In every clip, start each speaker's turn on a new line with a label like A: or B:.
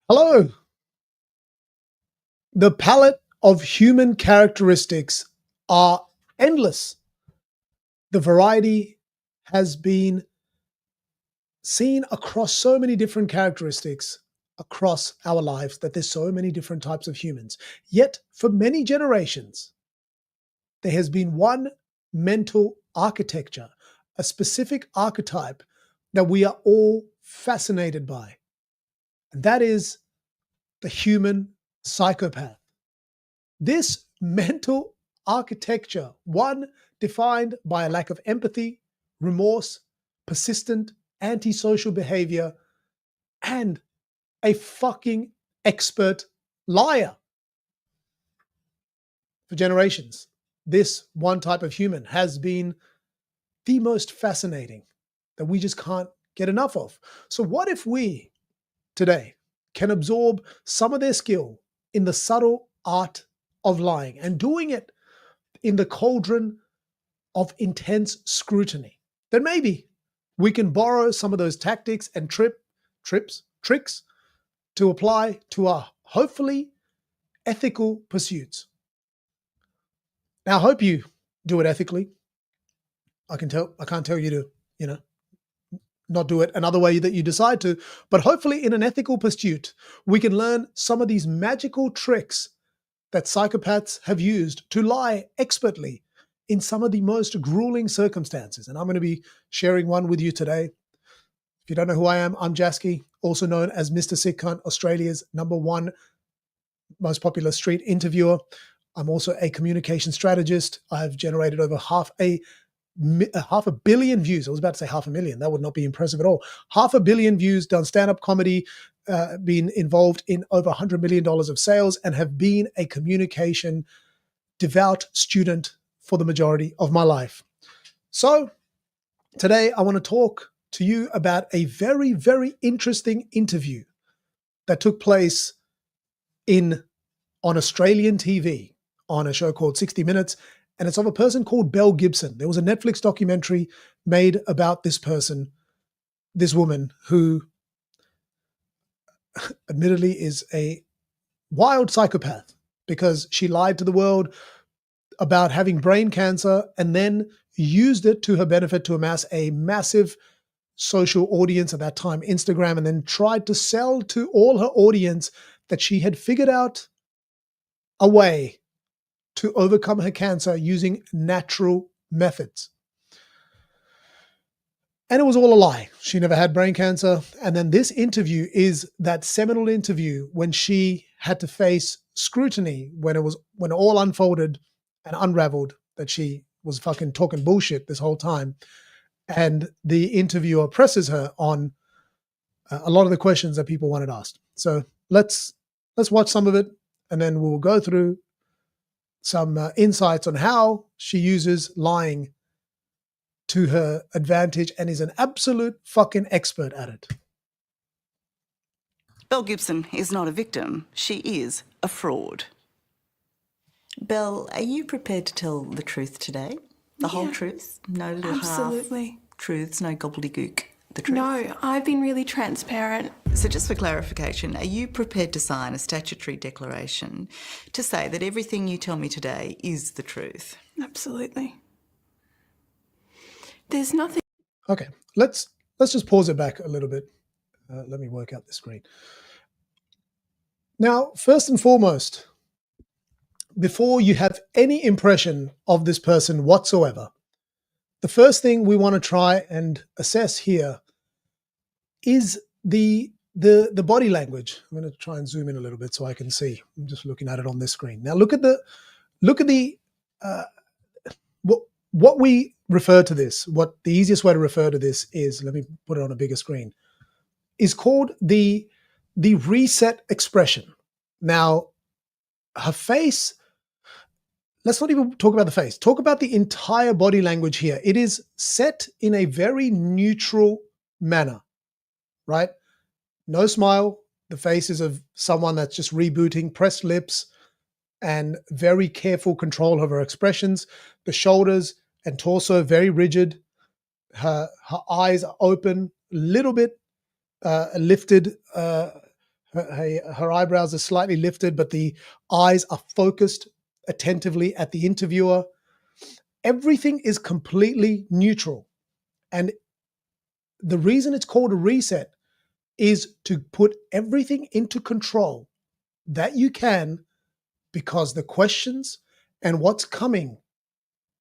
A: Hello. The palette of human characteristics are endless. The variety has been seen across so many different characteristics across our lives that there's so many different types of humans. Yet, for many generations, there has been one mental architecture, a specific archetype that we are all fascinated by. And that is the human psychopath. This mental architecture, one defined by a lack of empathy, remorse, persistent antisocial behavior, and a fucking expert liar for generations. This one type of human has been the most fascinating that we just can't get enough of. So, what if we today can absorb some of their skill in the subtle art of lying and doing it in the cauldron of intense scrutiny? Then maybe we can borrow some of those tactics and tricks to apply to our hopefully ethical pursuits. Now, I hope you do it ethically. I can't tell you to, you know, not do it another way that you decide to, but hopefully in an ethical pursuit, we can learn some of these magical tricks that psychopaths have used to lie expertly in some of the most grueling circumstances. And I'm going to be sharing one with you today. If you don't know who I am, I'm Jasky, also known as Mr. Sick Cunt, Australia's #1 most popular street interviewer. I'm also a communication strategist. I've generated over half a billion views. I was about to say 500,000. That would not be impressive at all. 500,000,000 views, done stand-up comedy, been involved in over $100 million of sales, and have been a communication devout student for the majority of my life. So today I want to talk to you about a very, very interesting interview that took place on Australian TV on a show called 60 Minutes. And it's of a person called Belle Gibson. There was a Netflix documentary made about this person, this woman who admittedly is a wild psychopath because she lied to the world about having brain cancer and then used it to her benefit to amass a massive social audience at that time, Instagram, and then tried to sell to all her audience that she had figured out a way to overcome her cancer using natural methods. And it was all a lie. She never had brain cancer. And then this interview is that seminal interview when she had to face scrutiny, when it all unfolded and unraveled that she was fucking talking bullshit this whole time. And the interviewer presses her on a lot of the questions that people wanted asked. So let's watch some of it, and then we'll go through some insights on how she uses lying to her advantage and is an absolute fucking expert at it.
B: Belle Gibson is not a victim. She is a fraud. Belle, are you prepared to tell the truth today? The whole truth? No little
C: Absolutely.
B: half truths, no gobbledygook. The truth?
C: No, I've been really transparent.
B: So just for clarification, are you prepared to sign a statutory declaration to say that everything you tell me today is the truth?
C: Absolutely. There's nothing.
A: Okay, let's just pause it back a little bit. Let me work out the screen. Now, first and foremost, before you have any impression of this person whatsoever, the first thing we want to try and assess here is the body language. I'm going to try and zoom in a little bit so I can see. I'm just looking at it on this screen. Now look at what we refer to this. What the easiest way to refer to this is, let me put it on a bigger screen, is called the reset expression. Now, her face, let's not even talk about the face. Talk about the entire body language here. It is set in a very neutral manner, right? No smile. The face is of someone that's just rebooting, pressed lips, and very careful control of her expressions. The shoulders and torso very rigid. Her eyes are open, a little bit lifted. Her eyebrows are slightly lifted, but the eyes are focused attentively at the interviewer. Everything is completely neutral. And the reason it's called a reset is to put everything into control that you can, because the questions and what's coming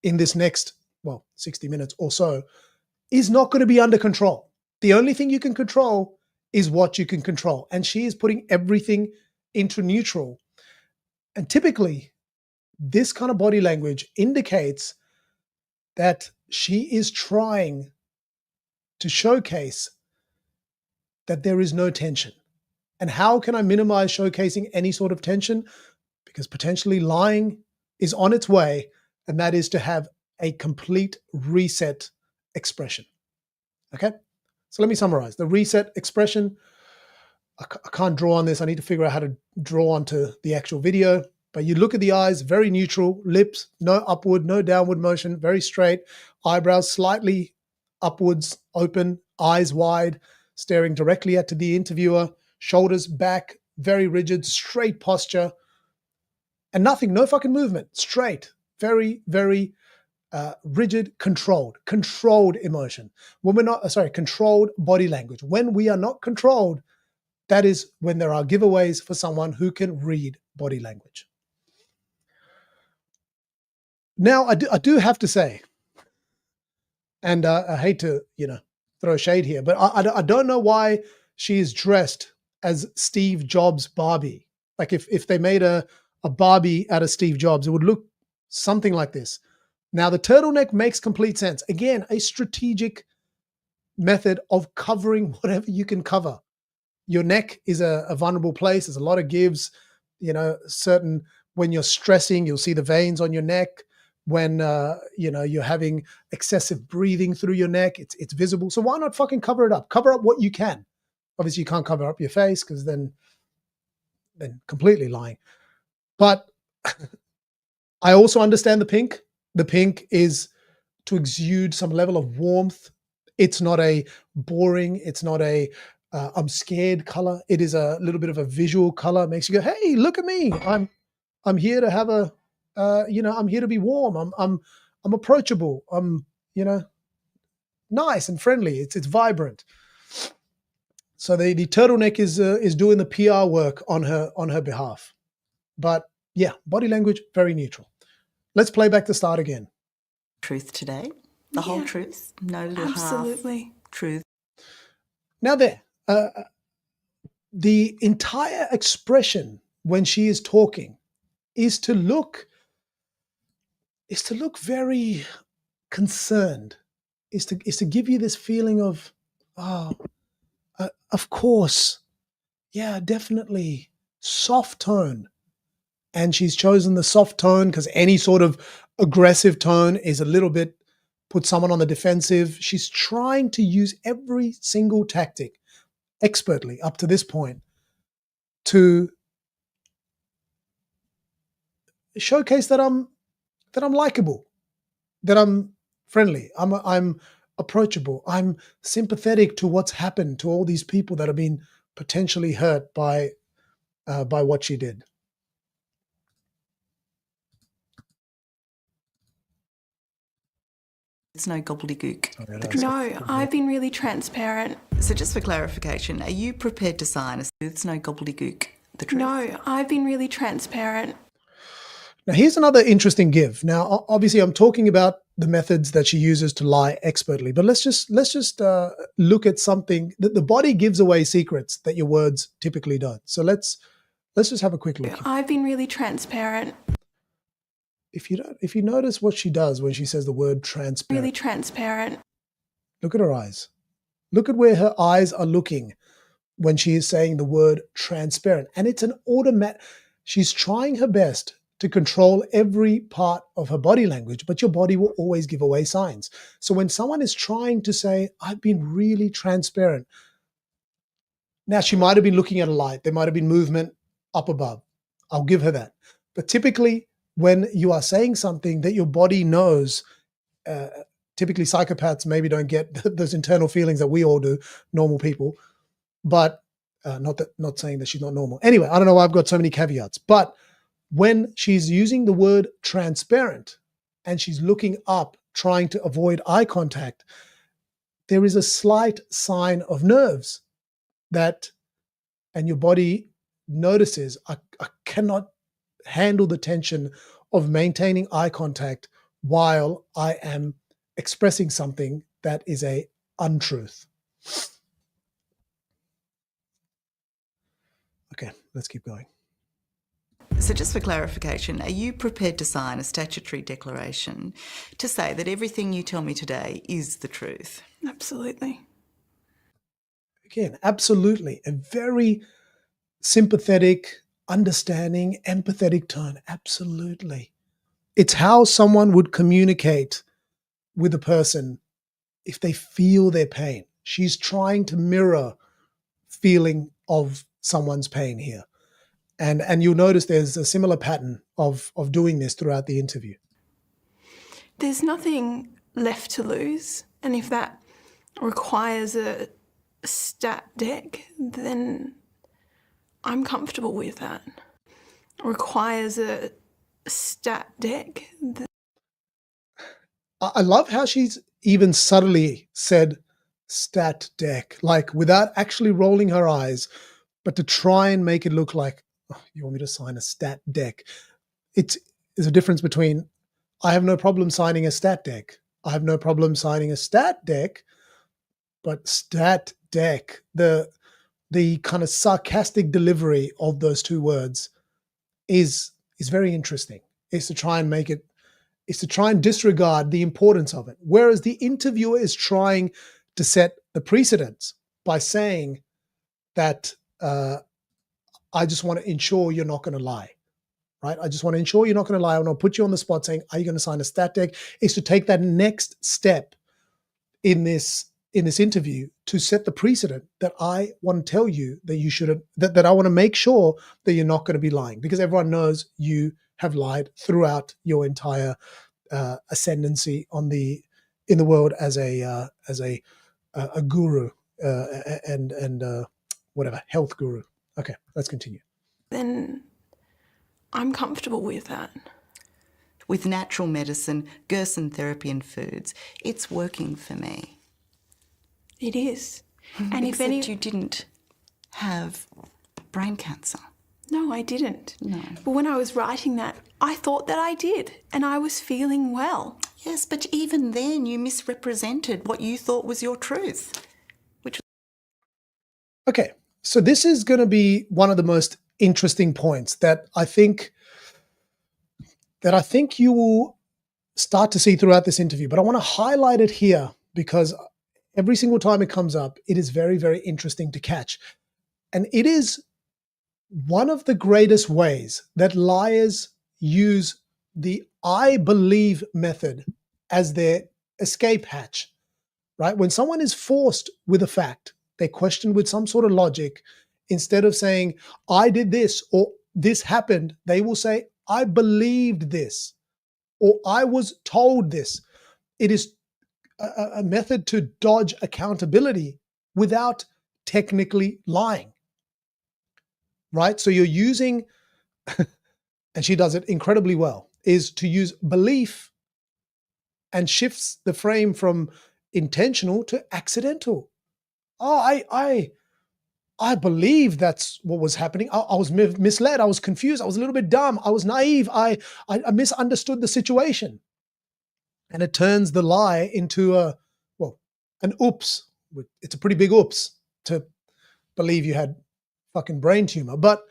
A: in this next, 60 minutes or so is not going to be under control. The only thing you can control is what you can control. And she is putting everything into neutral. And typically, this kind of body language indicates that she is trying to showcase that there is no tension. And how can I minimize showcasing any sort of tension? Because potentially lying is on its way, and that is to have a complete reset expression. Okay? So let me summarize. The reset expression, I can't draw on this. I need to figure out how to draw onto the actual video. But you look at the eyes, very neutral, lips, no upward, no downward motion, very straight, eyebrows slightly upwards, open, eyes wide, staring directly at the interviewer, shoulders back, very rigid, straight posture, and nothing, no fucking movement, straight, very, very rigid, controlled emotion. When we're not, controlled body language. When we are not controlled, that is when there are giveaways for someone who can read body language. Now, I do have to say, and I hate to, throw shade here, but I don't know why she is dressed as Steve Jobs Barbie. Like if they made a Barbie out of Steve Jobs, it would look something like this. Now, the turtleneck makes complete sense. Again, a strategic method of covering whatever you can cover. Your neck is a vulnerable place. There's a lot of gives, when you're stressing, you'll see the veins on your neck. When, you're having excessive breathing through your neck, it's visible. So why not fucking cover it up? Cover up what you can. Obviously, you can't cover up your face because then completely lying. But I also understand the pink. The pink is to exude some level of warmth. It's not a boring, it's not a I'm scared color. It is a little bit of a visual color. It makes you go, hey, look at me. I'm here to have I'm here to be warm. I'm approachable. I'm, nice and friendly. It's vibrant. So the turtleneck is doing the PR work on her behalf. But yeah, body language, very neutral. Let's play back the start again.
B: Truth today, the whole truth, no little
C: Absolutely.
B: half truth.
A: Now there, the entire expression when she is talking is to look very concerned, is to give you this feeling of, of course, yeah, definitely, soft tone. And she's chosen the soft tone because any sort of aggressive tone is a little bit, put someone on the defensive. She's trying to use every single tactic expertly up to this point to showcase that I'm likable, that I'm friendly, I'm approachable, I'm sympathetic to what's happened to all these people that have been potentially hurt by what she did.
B: It's no gobbledygook.
C: No, I've been really transparent.
B: So just for clarification, are you prepared to sign it's no gobbledygook, the truth?
C: No, I've been really transparent.
A: Now, here's another interesting give. Now, obviously, I'm talking about the methods that she uses to lie expertly, but let's just look at something that the body gives away secrets that your words typically don't. So let's just have a quick look.
C: I've been really transparent.
A: If you notice what she does when she says the word transparent.
C: Really transparent.
A: Look at her eyes. Look at where her eyes are looking when she is saying the word transparent. And it's an automatic. She's trying her best to control every part of her body language, but your body will always give away signs. So when someone is trying to say, I've been really transparent. Now, she might have been looking at a light. There might have been movement up above. I'll give her that. But typically, when you are saying something that your body knows, typically psychopaths maybe don't get those internal feelings that we all do, normal people. But Not saying that she's not normal. Anyway, I don't know why I've got so many caveats, but when she's using the word transparent and she's looking up, trying to avoid eye contact, there is a slight sign of nerves that, and your body notices, I cannot handle the tension of maintaining eye contact while I am expressing something that is a untruth. Okay, let's keep going.
B: So just for clarification, are you prepared to sign a statutory declaration to say that everything you tell me today is the truth?
C: Absolutely.
A: Again, absolutely. A very sympathetic, understanding, empathetic tone. Absolutely. It's how someone would communicate with a person if they feel their pain. She's trying to mirror feeling of someone's pain here. And you'll notice there's a similar pattern of doing this throughout the interview.
C: There's nothing left to lose, and if that requires a stat deck, then I'm comfortable with that. Requires a stat deck.
A: I love how she's even subtly said stat deck, like without actually rolling her eyes, but to try and make it look like, oh, you want me to sign a stat deck? There's a difference between, I have no problem signing a stat deck. I have no problem signing a stat deck, but stat deck, the kind of sarcastic delivery of those two words is very interesting. Is to try and disregard the importance of it. Whereas the interviewer is trying to set the precedence by saying that I just want to ensure you're not going to lie, right? I just want to ensure you're not going to lie. I want to put you on the spot saying, are you going to sign a stat deck? Is to take that next step in this interview to set the precedent that I want to tell you that you shouldn't, that I want to make sure that you're not going to be lying, because everyone knows you have lied throughout your entire ascendancy in the world as a guru and whatever, health guru. Okay, let's continue.
C: Then I'm comfortable with that.
B: With natural medicine, Gerson therapy and foods, it's working for me.
C: It is. And if
B: Except you didn't have brain cancer.
C: No, I didn't.
B: No.
C: But when I was writing that, I thought that I did, and I was feeling well.
B: Yes, but even then you misrepresented what you thought was your truth.
A: Okay, so this is going to be one of the most interesting points that I think you will start to see throughout this interview. But I want to highlight it here because every single time it comes up, it is very, very interesting to catch. And it is one of the greatest ways that liars use the I believe method as their escape hatch, right? When someone is forced with a fact, they're questioned with some sort of logic. Instead of saying, I did this or this happened, they will say, I believed this or I was told this. It is a method to dodge accountability without technically lying, right? So you're using, and she does it incredibly well, is to use belief and shifts the frame from intentional to accidental. Oh, I believe that's what was happening. I was misled. I was confused. I was a little bit dumb. I was naive. I misunderstood the situation. And it turns the lie into an oops. It's a pretty big oops to believe you had fucking brain tumor. But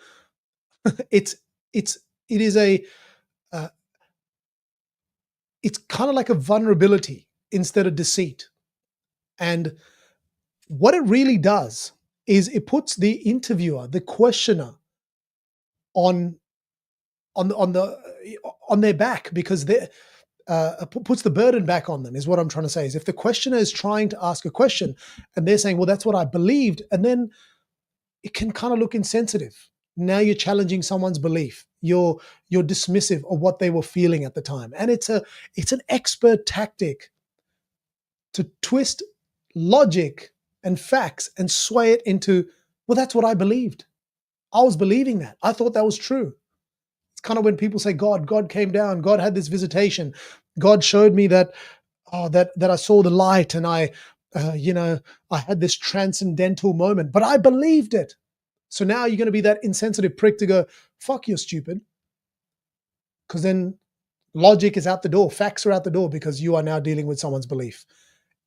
A: it is it's kind of like a vulnerability instead of deceit. And what it really does is it puts the interviewer, the questioner, on their back, because they puts the burden back on them, is what I'm trying to say. Is if the questioner is trying to ask a question and they're saying, well, that's what I believed, and then it can kind of look insensitive. Now you're challenging someone's belief. You're dismissive of what they were feeling at the time. And it's an expert tactic to twist logic and facts and sway it into Well, that's what I believed. I was believing that. I thought that was true. It's kind of when people say God came down, God had this visitation, God showed me that that I saw the light, and I had this transcendental moment, but I believed it. So now you're going to be that insensitive prick to go, fuck, you're stupid. Because then logic is out the door, facts are out the door, because you are now dealing with someone's belief.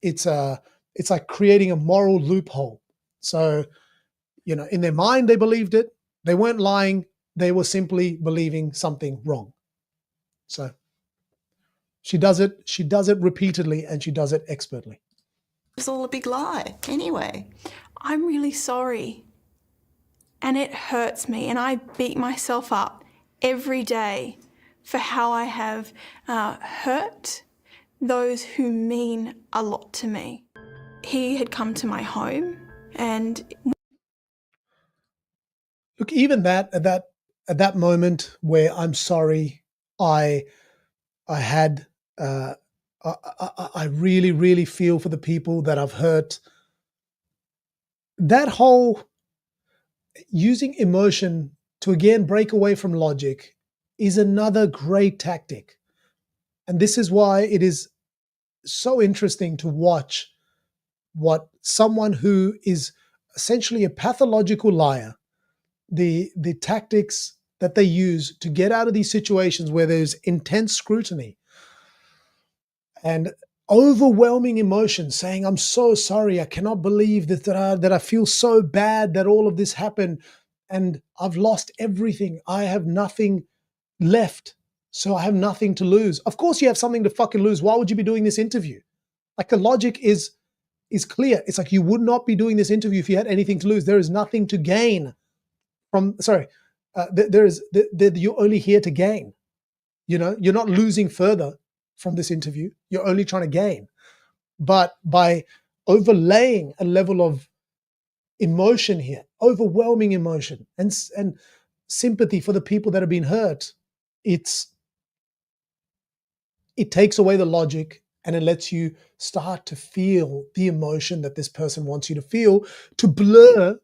A: It's like creating a moral loophole. So, in their mind, they believed it. They weren't lying. They were simply believing something wrong. So she does it repeatedly, and she does it expertly.
B: It was all a big lie anyway.
C: I'm really sorry. And it hurts me, and I beat myself up every day for how I have hurt those who mean a lot to me. He had come to my home, and
A: Look, even that at that moment where I'm sorry, I had I really, really feel for the people that I've hurt. That whole using emotion to again break away from logic is another great tactic. And this is why it is so interesting to watch what someone who is essentially a pathological liar, the tactics that they use to get out of these situations where there's intense scrutiny and overwhelming emotion, saying, I'm so sorry, I cannot believe that I feel so bad that all of this happened, and I've lost everything. I have nothing left, so I have nothing to lose. Of course you have something to fucking lose. Why would you be doing this interview? Like, the logic is clear. It's like, you would not be doing this interview if you had anything to lose. There is nothing to gain from, you're only here to gain. You're not losing further from this interview. You're only trying to gain. But by overlaying a level of emotion here, overwhelming emotion and sympathy for the people that have been hurt, it takes away the logic, and it lets you start to feel the emotion that this person wants you to feel, to blur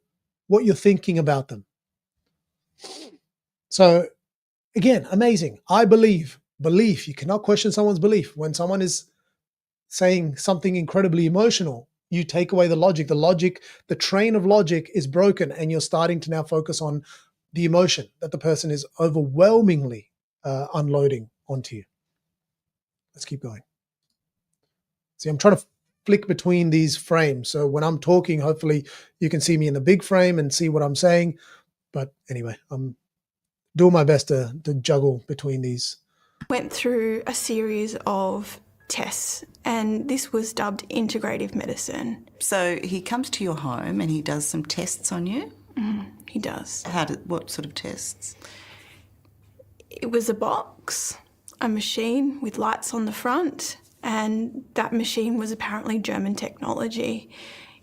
A: what you're thinking about them. So again, amazing. I belief. You cannot question someone's belief. When someone is saying something incredibly emotional, you take away the logic. The train of logic is broken, and you're starting to now focus on the emotion that the person is overwhelmingly unloading onto you. Let's keep going. See, I'm trying to flick between these frames. So when I'm talking, hopefully you can see me in the big frame and see what I'm saying. But anyway, I'm doing my best to juggle between these.
C: went through a series of tests, and this was dubbed integrative medicine.
B: So he comes to your home and he does some tests on you?
C: He does.
B: What sort of tests?
C: It was a box, a machine with lights on the front, and that machine was apparently German technology.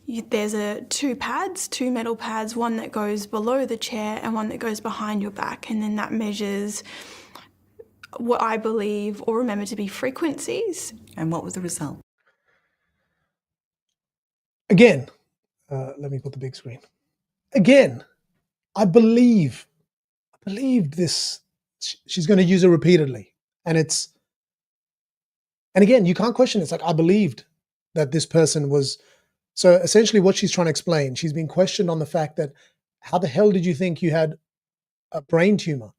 C: There's two metal pads, one that goes below the chair and one that goes behind your back, and then that measures what I believe or remember to be frequencies.
B: And what was the result?
A: Again, let me put the big screen. Again, I believed this. She's going to use it repeatedly. And again, you can't question it. It's like, I believed that this person was. So essentially what she's trying to explain, she's been questioned on the fact that, how the hell did you think you had a brain tumor?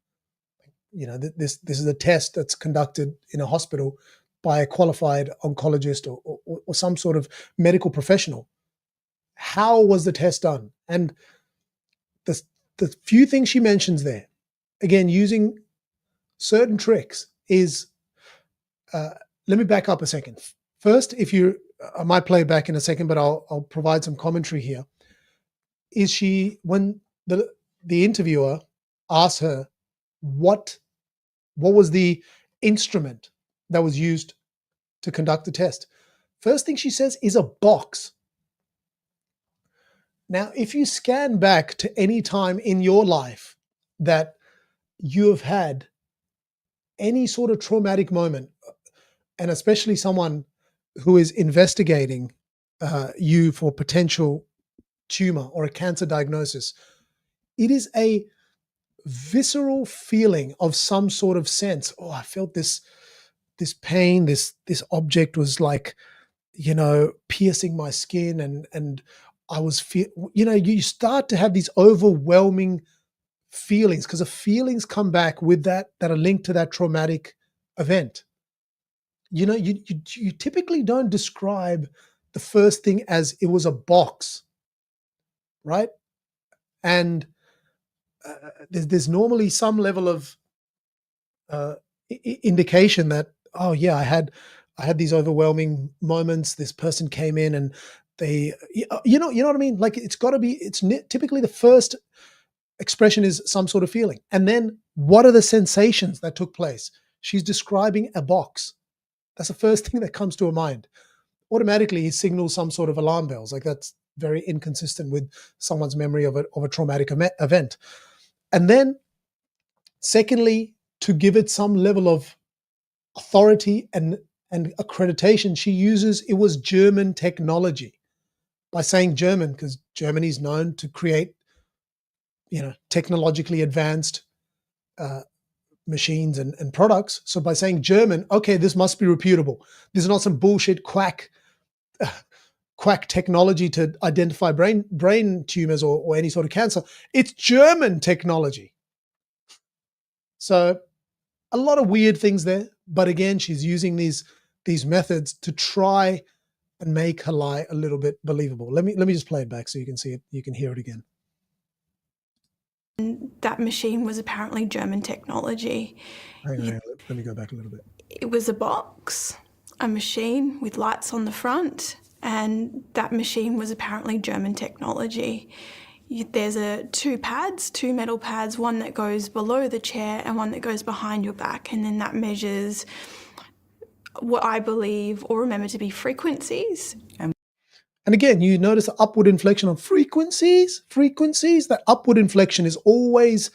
A: This is a test that's conducted in a hospital by a qualified oncologist or some sort of medical professional. How was the test done? And the few things she mentions there, again, using certain tricks is, let me back up a second. First, I might play it back in a second, but I'll provide some commentary here. When the interviewer asks her what was the instrument that was used to conduct the test, first thing she says is a box. Now, if you scan back to any time in your life that you have had any sort of traumatic moment, and especially someone who is investigating you for potential tumor or a cancer diagnosis, it is a visceral feeling of some sort of sense. Oh, I felt this pain, this object was like, piercing my skin, and I was you start to have these overwhelming feelings, because the feelings come back with that are linked to that traumatic event. You typically don't describe the first thing as it was a box, right? And there's normally some level of indication that, oh yeah, I had these overwhelming moments. This person came in and they, you know what I mean? Like, it's got to be. Typically the first expression is some sort of feeling, and then what are the sensations that took place? She's describing a box. That's the first thing that comes to her mind. Automatically, he signals some sort of alarm bells. Like, that's very inconsistent with someone's memory of a traumatic event. And then, secondly, to give it some level of authority and accreditation, she uses it was German technology, by saying German, because Germany is known to create, technologically advanced machines and products. So by saying German, okay, this must be reputable. This is not some bullshit quack technology to identify brain tumors or any sort of cancer. It's German technology. So a lot of weird things there. But again, she's using these methods to try and make her lie a little bit believable. Let me just play it back so you can see it. You can hear it again.
C: That machine was apparently German technology.
A: Hang on. Let me go back a little bit.
C: It was a box, a machine with lights on the front, and that machine was apparently German technology. There's two metal pads, one that goes below the chair and one that goes behind your back, and then that measures what I believe or remember to be frequencies.
A: And again, you notice the upward inflection on frequencies. That upward inflection is always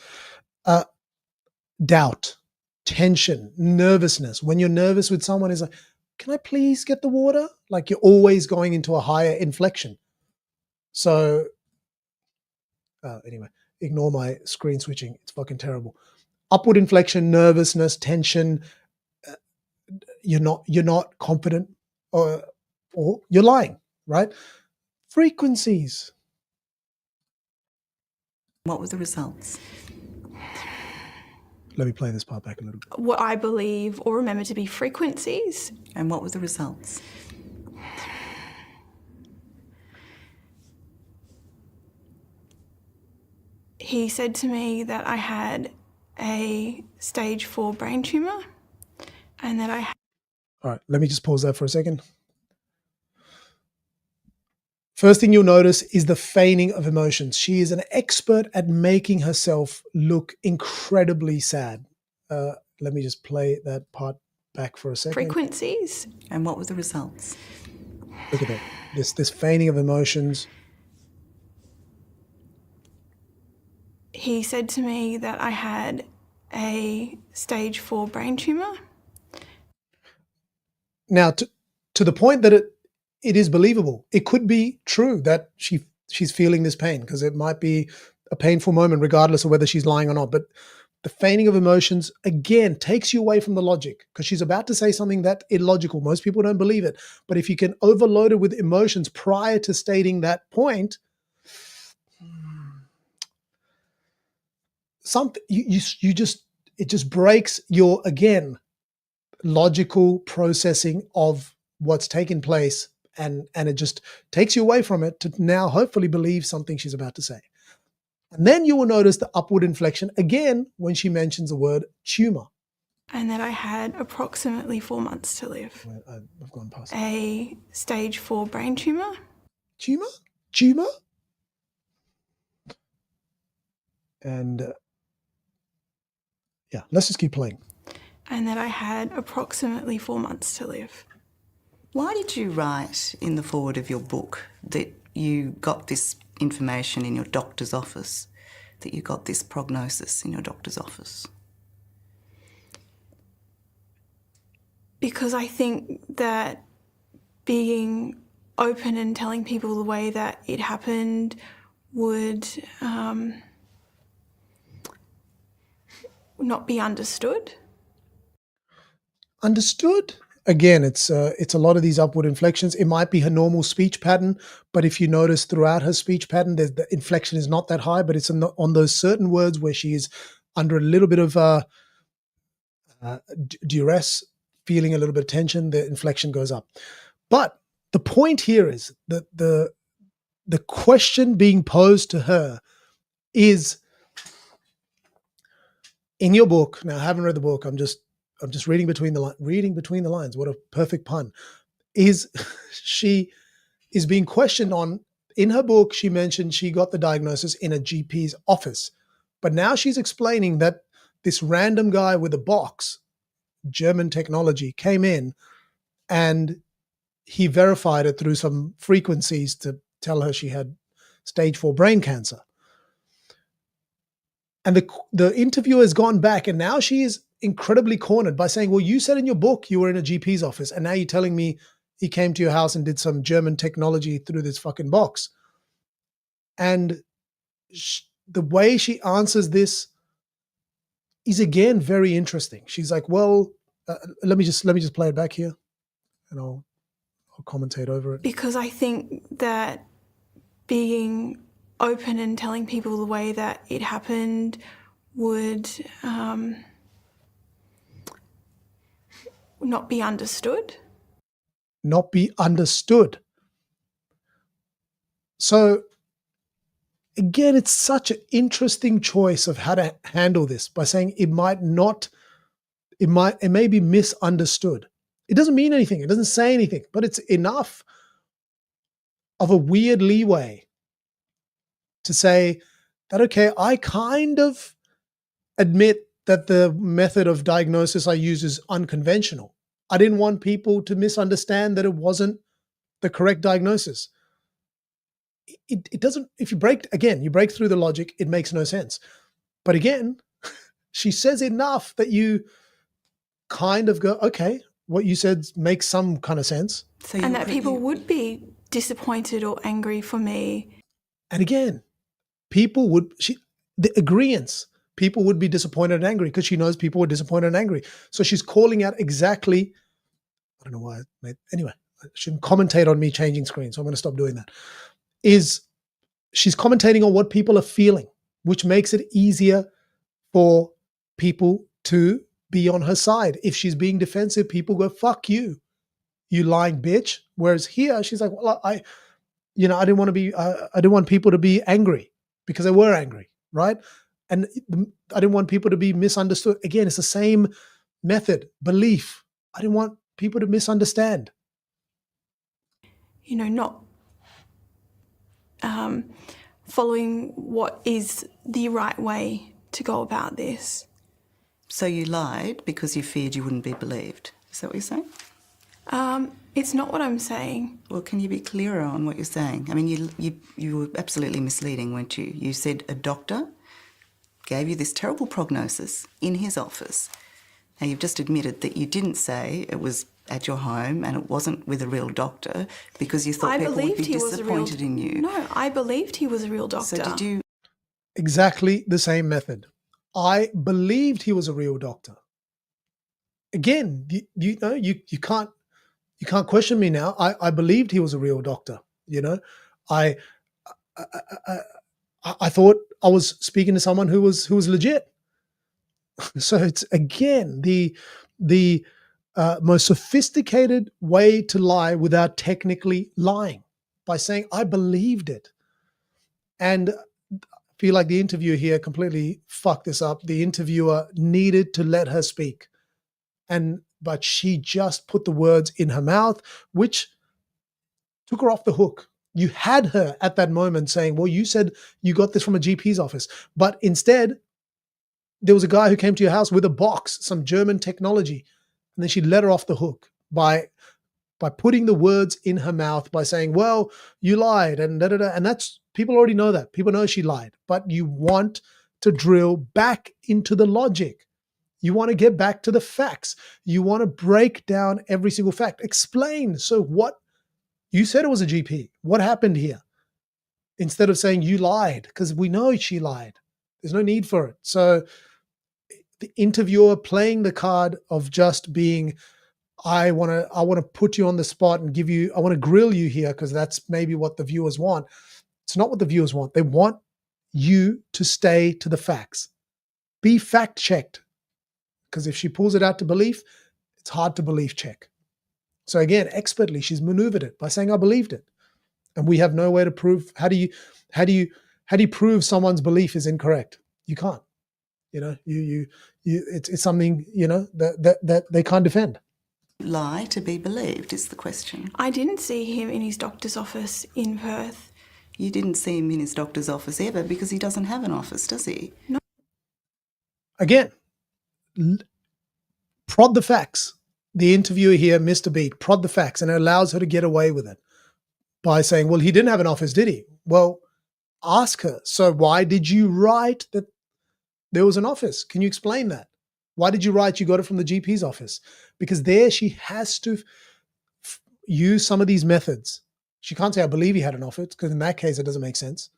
A: doubt, tension, nervousness. When you're nervous with someone, is like, can I please get the water? Like, you're always going into a higher inflection. So anyway, ignore my screen switching. It's fucking terrible. Upward inflection, nervousness, tension. You're not confident, or you're lying, right? Frequencies.
B: What were the results?
A: Let me play this part back a little bit.
C: What I believe or remember to be frequencies.
B: And what were the results?
C: He said to me that I had a stage 4 brain tumour and that I had...
A: All right, let me just pause there for a second. First thing you'll notice is the feigning of emotions. She is an expert at making herself look incredibly sad. Let me just play that part back for a second.
C: Frequencies.
B: And what were the results?
A: Look at that. This feigning of emotions.
C: He said to me that I had a stage 4 brain tumour.
A: Now, to the point that it is believable. It could be true that she's feeling this pain, because it might be a painful moment regardless of whether she's lying or not. But the feigning of emotions, again, takes you away from the logic, because she's about to say something that's illogical. Most people don't believe it. But if you can overload it with emotions prior to stating that point, it just breaks your, again, logical processing of what's taken place, and it just takes you away from it to now hopefully believe something she's about to say. And then you will notice the upward inflection again when she mentions the word tumor.
C: And that I had approximately 4 months to live.
A: I've gone past
C: a stage 4 brain tumour.
A: Tumor? And yeah, let's just keep playing.
C: And that I had approximately 4 months to live.
B: Why did you write in the foreword of your book that you got this information in your doctor's office, that you got this prognosis in your doctor's office?
C: Because I think that being open and telling people the way that it happened would not be understood.
A: Understood? Again, it's a lot of these upward inflections. It might be her normal speech pattern, but if you notice throughout her speech pattern, the inflection is not that high, but it's on those certain words where she is under a little bit of duress, feeling a little bit of tension, the inflection goes up. But the point here is that the question being posed to her is, in your book, now I haven't read the book, I'm just reading between the lines. What a perfect pun. Is she is being questioned on, in her book, she mentioned she got the diagnosis in a GP's office. But now she's explaining that this random guy with a box, German technology, came in and he verified it through some frequencies to tell her she had stage 4 brain cancer. And the interviewer has gone back, and now she is incredibly cornered by saying, well, you said in your book you were in a GP's office, and now you're telling me he came to your house and did some German technology through this fucking box. And the way she answers this is, again, very interesting. She's like, well, let me just play it back here, and I'll commentate over it.
C: Because I think that being open and telling people the way that it happened would not be understood.
A: Not be understood. So again, it's such an interesting choice of how to handle this by saying it may be misunderstood. It doesn't mean anything. It doesn't say anything, but it's enough of a weird leeway to say that, okay, I kind of admit that the method of diagnosis I use is unconventional. I didn't want people to misunderstand that it wasn't the correct diagnosis. It doesn't, if you break through the logic, it makes no sense. But again, she says enough that you kind of go, okay, what you said makes some kind of sense.
C: And that people would be disappointed or angry for me.
A: And again, people would be disappointed and angry because she knows people were disappointed and angry. So she's calling out exactly, I don't know why, anyway, I shouldn't commentate on me changing screens, so I'm going to stop doing that. She's commentating on what people are feeling, which makes it easier for people to be on her side. If she's being defensive, people go, fuck you, you lying bitch. Whereas here, she's like, well, I didn't want people to be angry because they were angry, right? And I didn't want people to be misunderstood. Again, it's the same method, belief. I didn't want people to misunderstand.
C: Not following what is the right way to go about this.
B: So you lied because you feared you wouldn't be believed. Is that what you're saying?
C: It's not what I'm saying.
B: Well, can you be clearer on what you're saying? I mean, you were absolutely misleading, weren't you? You said a doctor gave you this terrible prognosis in his office. Now, you've just admitted that you didn't say it was at your home and it wasn't with a real doctor because you thought people would be disappointed in you.
C: No, I believed he was a real doctor.
B: So did you...
A: Exactly the same method. I believed he was a real doctor. Again, you can't question me now. I believed he was a real doctor. I thought I was speaking to someone who was legit. So it's, again, the most sophisticated way to lie without technically lying, by saying I believed it. And I feel like the interviewer here completely fucked this up. The interviewer needed to let her speak, but she just put the words in her mouth, which took her off the hook. You had her at that moment saying, well, you said you got this from a GP's office, but instead there was a guy who came to your house with a box, some German technology. And then she let her off the hook by putting the words in her mouth, by saying, well, you lied, and da-da-da. And that's, people already know that. People know she lied, but you want to drill back into the logic. You want to get back to the facts. You want to break down every single fact. Explain. So what You said it was a GP. What happened here? Instead of saying you lied, because we know she lied. There's no need for it. So the interviewer playing the card of just being, I want to put you on the spot and I want to grill you here because that's maybe what the viewers want. It's not what the viewers want. They want you to stay to the facts. Be fact checked. Because if she pulls it out to belief, it's hard to belief check. So again, expertly, she's maneuvered it by saying, I believed it. And we have no way to prove. How do you prove someone's belief is incorrect? You can't. It's something, that they can't defend.
B: Lie to be believed is the question.
C: I didn't see him in his doctor's office in Perth.
B: You didn't see him in his doctor's office ever because he doesn't have an office, does he?
C: No.
A: Again, prod the facts. The interviewer here missed a beat. Prod the facts, and it allows her to get away with it by saying, well, he didn't have an office, did he? Well, ask her. So why did you write that there was an office? Can you explain that? Why did you write you got it from the GP's office? Because there she has to use some of these methods. She can't say, I believe he had an office, because in that case, it doesn't make sense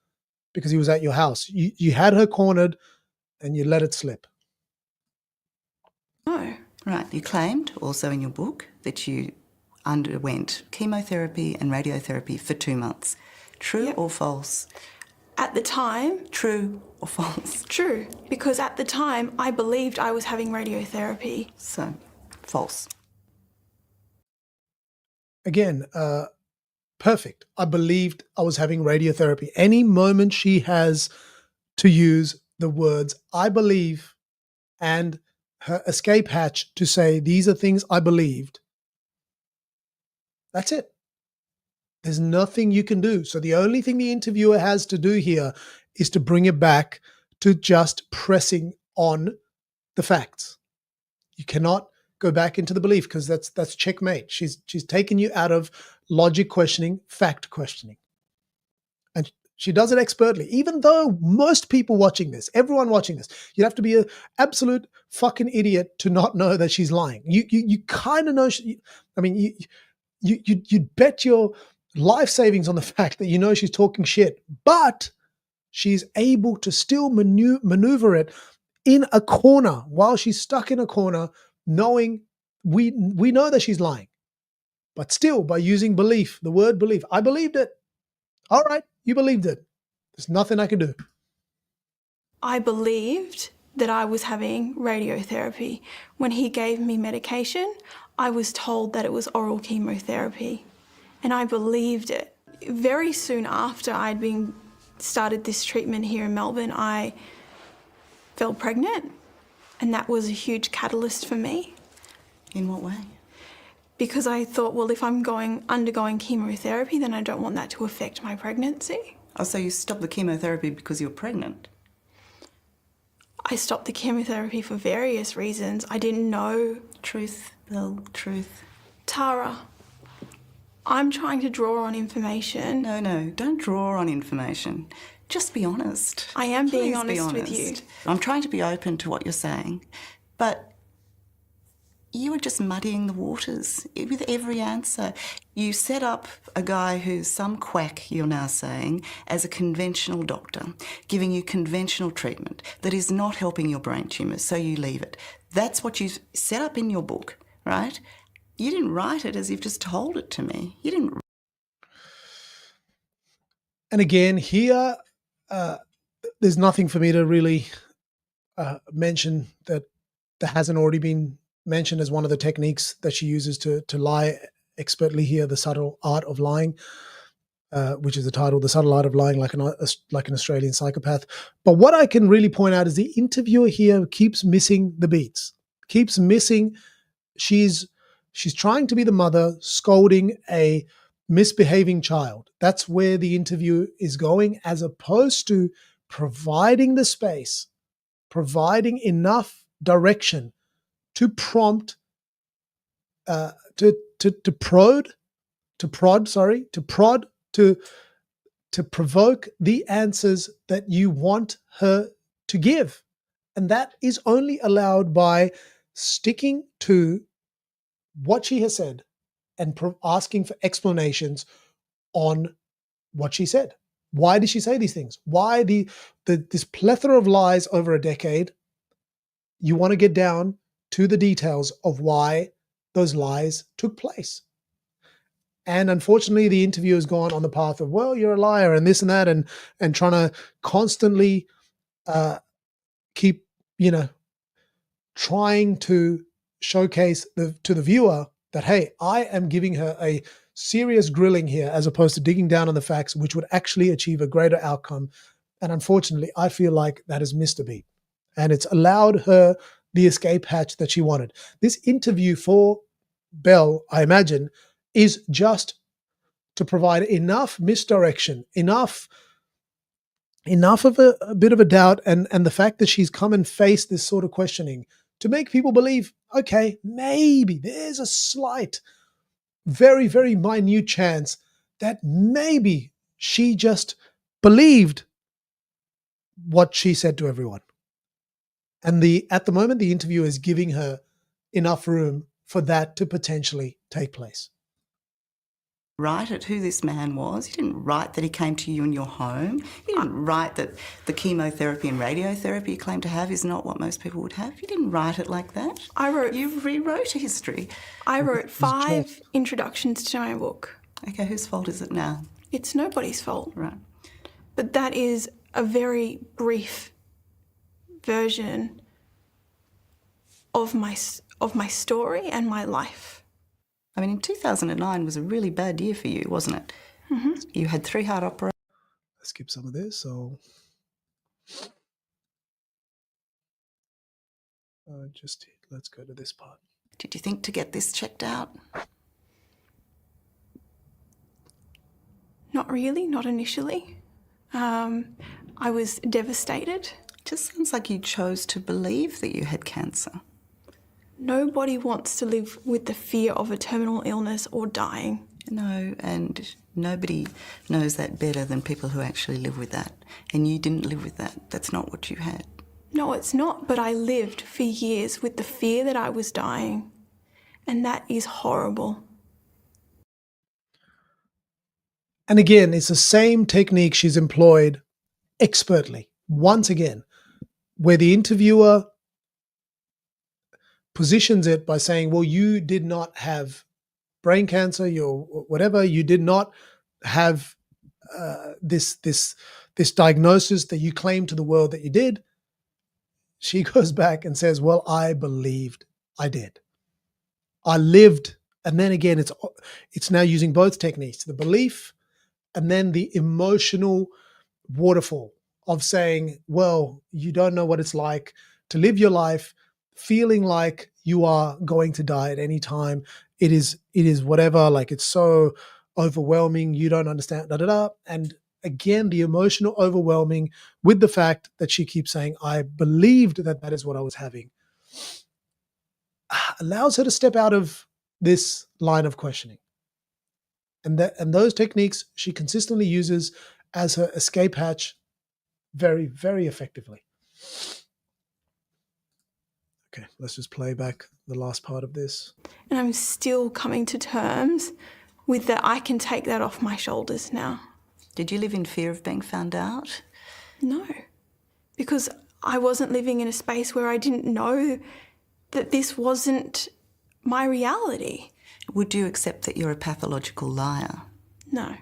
A: because he was at your house. You had her cornered and you let it slip.
C: No.
B: Right. You claimed also in your book that you underwent chemotherapy and radiotherapy for 2 months. True
C: Yep.
B: or false?
C: At the time,
B: True or false?
C: true, because at the time I believed I was having radiotherapy.
B: So, false.
A: Again, perfect. I believed I was having radiotherapy. Any moment she has to use the words I believe and her escape hatch to say these are things I believed, that's it. There's nothing you can do. So the only thing the interviewer has to do here is to bring it back to just pressing on the facts. You cannot go back into the belief because that's checkmate. She's taken you out of logic questioning, fact questioning. And she does it expertly, even though most people watching this, everyone watching this, you'd have to be an absolute fucking idiot to not know that she's lying. You kind of know. You'd bet your life savings on the fact that you know she's talking shit, but she's able to still maneuver it in a corner while she's stuck in a corner, knowing we know that she's lying, but still by using belief, the word belief. I believed it. All right, you believed it. There's nothing I can do.
C: I believed that I was having radiotherapy. When he gave me medication, I was told that it was oral chemotherapy, and I believed it. Very soon after I'd started this treatment here in Melbourne, I fell pregnant, and that was a huge catalyst for me.
B: In what way?
C: Because I thought, well, if I'm undergoing chemotherapy, then I don't want that to affect my pregnancy.
B: Oh, so you stopped the chemotherapy because you're pregnant?
C: I stopped the chemotherapy for various reasons. I didn't know.
B: Truth, Belle, truth.
C: Tara, I'm trying to draw on information.
B: No, don't draw on information. Just be honest.
C: I am being
B: Please
C: honest
B: be
C: with you.
B: I'm trying to be open to what you're saying, but you were just muddying the waters with every answer. You set up a guy who's some quack, you're now saying, as a conventional doctor, giving you conventional treatment that is not helping your brain tumours, so you leave it. That's what you set up in your book, right? You didn't write it as you've just told it to me. You didn't.
A: And again, here, there's nothing for me to really mention that hasn't already been mentioned as one of the techniques that she uses to lie expertly here, the subtle art of lying, which is the title, The Subtle Art of Lying Like an Australian Psychopath. But what I can really point out is the interviewer here keeps missing the beats, keeps missing. She's trying to be the mother scolding a misbehaving child. That's where the interview is going, as opposed to providing the space, providing enough direction to prompt, to provoke the answers that you want her to give. And that is only allowed by sticking to what she has said and asking for explanations on what she said. Why did she say these things? Why this plethora of lies over a decade? You want to get down to the details of why those lies took place. And unfortunately, the interview has gone on the path of, well, you're a liar and this and that, and trying to constantly keep, trying to showcase to the viewer that, hey, I am giving her a serious grilling here as opposed to digging down on the facts, which would actually achieve a greater outcome. And unfortunately, I feel like that has missed a beat. And it's allowed her the escape hatch that she wanted. This interview for Belle, I imagine, is just to provide enough misdirection, enough of a bit of a doubt, and the fact that she's come and faced this sort of questioning to make people believe, okay, maybe there's a slight, very, very minute chance that maybe she just believed what she said to everyone. And at the moment, the interview is giving her enough room for that to potentially take place.
B: Write it who this man was. You didn't write that he came to you in your home. You didn't write that the chemotherapy and radiotherapy you claim to have is not what most people would have. You didn't write it like that. You rewrote history.
C: I wrote 5 introductions to my book.
B: Okay, whose fault is it now?
C: It's nobody's fault.
B: Right.
C: But that is a very brief version of my story and my life.
B: I mean, in 2009 was a really bad year for you, wasn't it?
C: Mm-hmm.
B: You had 3 heart operations.
A: Let's skip some of this. So let's go to this part.
B: Did you think to get this checked out?
C: Not really, not initially. I was devastated.
B: Just sounds like you chose to believe that you had cancer.
C: Nobody wants to live with the fear of a terminal illness or dying.
B: No, and nobody knows that better than people who actually live with that. And you didn't live with that. That's not what you had.
C: No, it's not, but I lived for years with the fear that I was dying. And that is horrible.
A: And again, it's the same technique she's employed expertly, once again, where the interviewer positions it by saying, well, you did not have brain cancer, you did not have this diagnosis that you claim to the world that you did. She goes back and says, well, I believed I did. I lived. And then again, it's now using both techniques, the belief and then the emotional waterfall of saying, well, you don't know what it's like to live your life feeling like you are going to die at any time. It is whatever, like it's so overwhelming, you don't understand, And again, the emotional overwhelming with the fact that she keeps saying, I believed that is what I was having, allows her to step out of this line of questioning. And those techniques she consistently uses as her escape hatch very, very effectively. Okay, let's just play back the last part of this.
C: And I'm still coming to terms with that I can take that off my shoulders now.
B: Did you live in fear of being found out?
C: No, because I wasn't living in a space where I didn't know that this wasn't my reality.
B: Would you accept that you're a pathological liar?
C: No.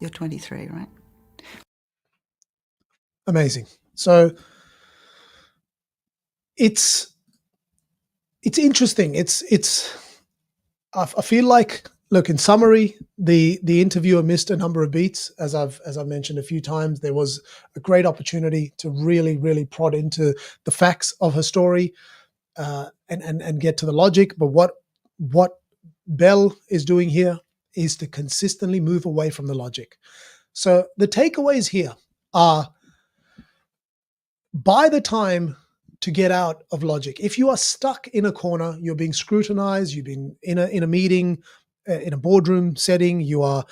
B: You're 23, right?
A: Amazing. So it's interesting. I feel like, look, in summary, the interviewer missed a number of beats. As I've mentioned a few times, there was a great opportunity to really, really prod into the facts of her story and get to the logic. But what Belle is doing here is to consistently move away from the logic. So the takeaways here are, by the time to get out of logic, if you are stuck in a corner, you're being scrutinized, you've been in a meeting, in a boardroom setting, you are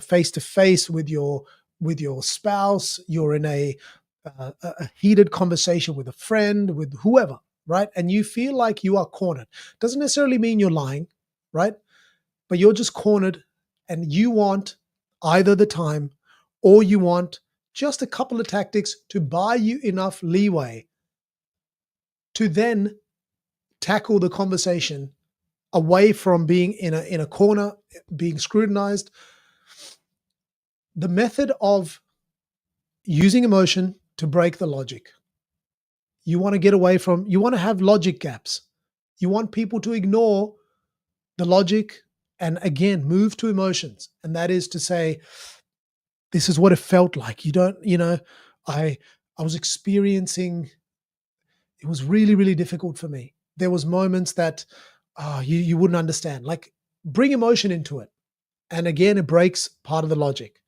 A: face to face with your spouse, you're in a heated conversation with a friend, with whoever, right? And you feel like you are cornered. Doesn't necessarily mean you're lying, right? but you're just cornered and you want either the time or you want just a couple of tactics to buy you enough leeway to then tackle the conversation away from being in a corner, being scrutinized. The method of using emotion to break the logic. You want to get away from, you want to have logic gaps. You want people to ignore the logic and again, move to emotions. And that is to say, this is what it felt like. You don't, I was experiencing, it was really, really difficult for me. There was moments that you wouldn't understand. Like, bring emotion into it. And again, it breaks part of the logic.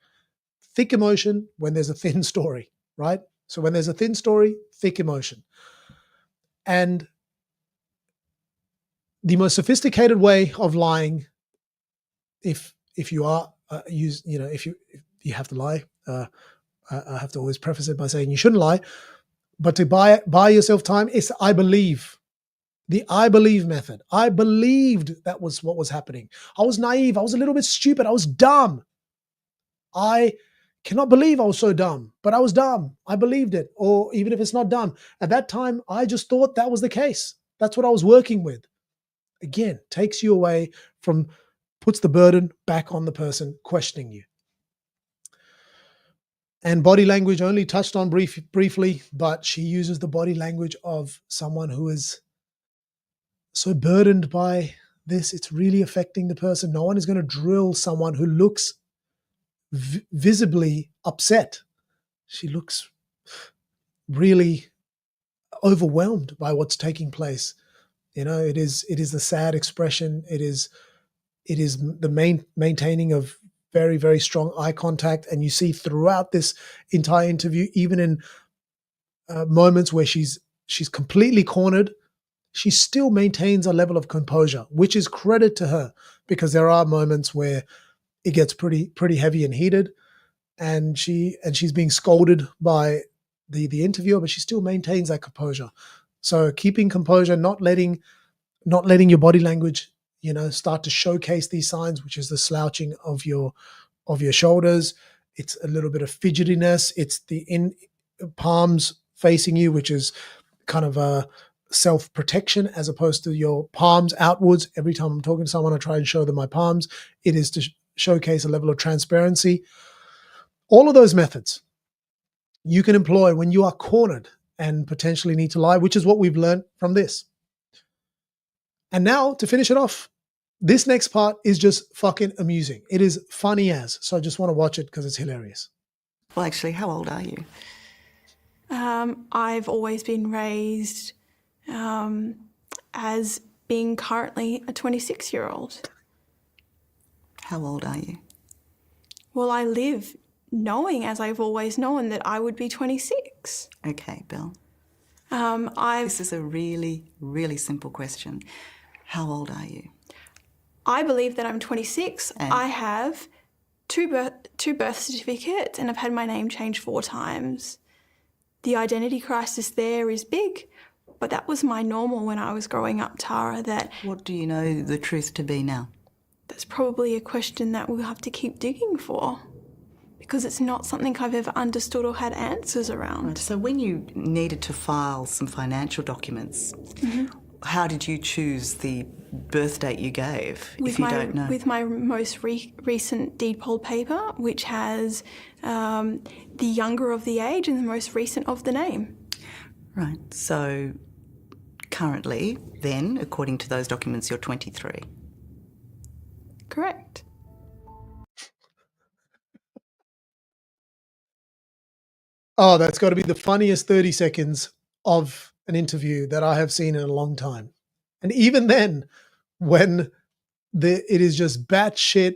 A: Thick emotion when there's a thin story, right? So when there's a thin story, thick emotion. And the most sophisticated way of lying, if you are if you have to lie, I have to always preface it by saying you shouldn't lie, but to buy yourself time is I believe. The I believe method. I believed that was what was happening. I was naive. I was a little bit stupid. I was dumb. I cannot believe I was so dumb, but I was dumb. I believed it. Or even if it's not dumb, at that time, I just thought that was the case. That's what I was working with. Again, takes you away from, puts the burden back on the person questioning you. And body language only touched on briefly, but she uses the body language of someone who is so burdened by this. It's really affecting the person. No one is going to drill someone who looks visibly upset. She looks really overwhelmed by what's taking place. It is the sad expression. It is the maintaining of very, very strong eye contact. And you see throughout this entire interview, even in moments where she's completely cornered, she still maintains a level of composure, which is credit to her, because there are moments where it gets pretty heavy and heated, and she's being scolded by the interviewer, but she still maintains that composure. So keeping composure, not letting your body language, start to showcase these signs, which is the slouching of your shoulders. It's a little bit of fidgetiness. It's the palms facing you, which is kind of a self-protection, as opposed to your palms outwards. Every time I'm talking to someone, I try and show them my palms. It is to showcase a level of transparency. All of those methods you can employ when you are cornered and potentially need to lie, which is what we've learned from this. And now, to finish it off, this next part is just fucking amusing. It is funny as, so I just want to watch it because it's hilarious.
B: Well, actually, how old are you?
C: I've always been raised as being currently a 26-year-old.
B: How old are you?
C: Well, I live knowing, as I've always known, that I would be 26.
B: Okay, Belle.
C: This
B: This is a really, really simple question. How old are you?
C: I believe that I'm 26.
B: And?
C: I have two birth certificates, and I've had my name changed 4 times. The identity crisis there is big, but that was my normal when I was growing up, Tara. That
B: What do you know the truth to be now?
C: that's probably a question that we'll have to keep digging for, because it's not something I've ever understood or had answers around.
B: Right, so when you needed to file some financial documents, how did you choose the birth date you gave, if you don't know?
C: With my most recent deed poll paper, which has the younger of the age and the most recent of the name.
B: Right, so currently, then, according to those documents, you're 23.
C: Correct.
A: Oh, that's got to be the funniest 30 seconds of an interview that I have seen in a long time. And even then, when it is just batshit,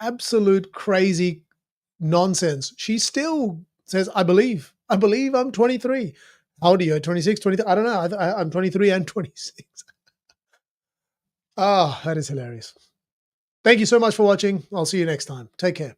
A: absolute crazy nonsense, she still says, I believe I'm 23. How old are you? 26, 23? I don't know. I'm 23 and 26. Ah, that is hilarious. Thank you so much for watching. I'll see you next time. Take care.